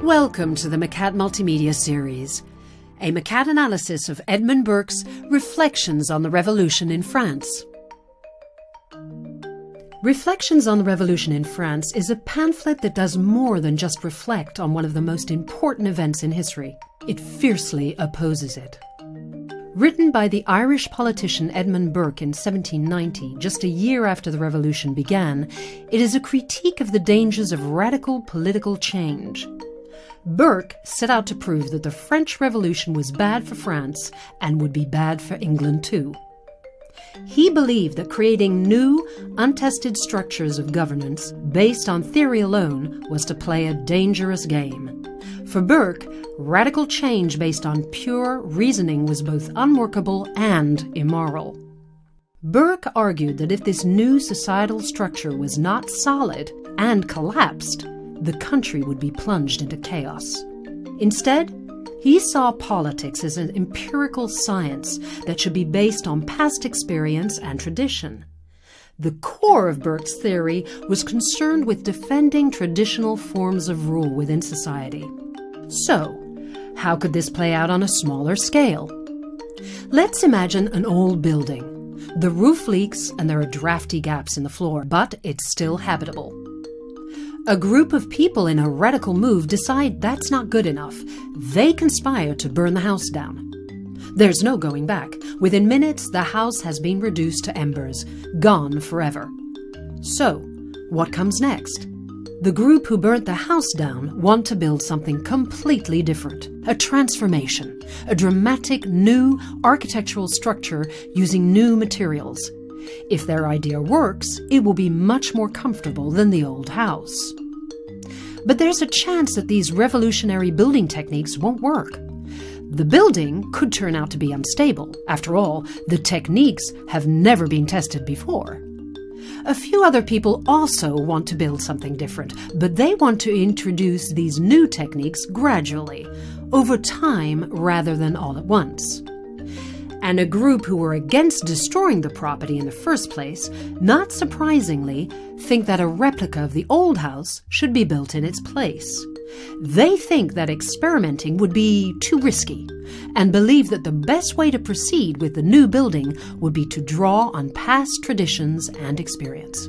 Welcome to the Macat Multimedia Series, a Macat analysis of Edmund Burke's Reflections on the Revolution in France. Reflections on the Revolution in France is a pamphlet that does more than just reflect on one of the most important events in history. It fiercely opposes it. Written by the Irish politician Edmund Burke in 1790, just a year after the Revolution began, it is a critique of the dangers of radical political change. Burke set out to prove that the French Revolution was bad for France and would be bad for England too. He believed that creating new, untested structures of governance based on theory alone was to play a dangerous game. For Burke, radical change based on pure reasoning was both unworkable and immoral. Burke argued that if this new societal structure was not solid and collapsed, the country would be plunged into chaos. Instead, he saw politics as an empirical science that should be based on past experience and tradition. The core of Burke's theory was concerned with defending traditional forms of rule within society. So, how could this play out on a smaller scale? Let's imagine an old building. The roof leaks and there are drafty gaps in the floor, but it's still habitable. A group of people in a radical move decide that's not good enough. They conspire to burn the house down. There's no going back. Within minutes, the house has been reduced to embers, gone forever. So, what comes next? The group who burnt the house down want to build something completely different. A transformation, a dramatic new architectural structure using new materials. If their idea works, it will be much more comfortable than the old house. But there's a chance that these revolutionary building techniques won't work. The building could turn out to be unstable. After all, the techniques have never been tested before. A few other people also want to build something different, but they want to introduce these new techniques gradually, over time rather than all at once. And a group who were against destroying the property in the first place, not surprisingly, think that a replica of the old house should be built in its place. They think that experimenting would be too risky, and believe that the best way to proceed with the new building would be to draw on past traditions and experience.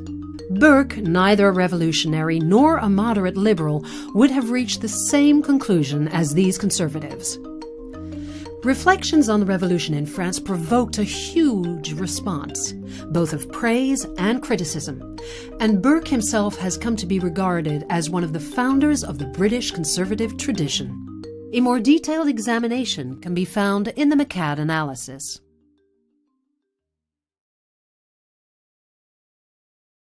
Burke, neither a revolutionary nor a moderate liberal, would have reached the same conclusion as these conservatives. Reflections on the Revolution in France provoked a huge response, both of praise and criticism, and Burke himself has come to be regarded as one of the founders of the British conservative tradition. A more detailed examination can be found in the Macat analysis.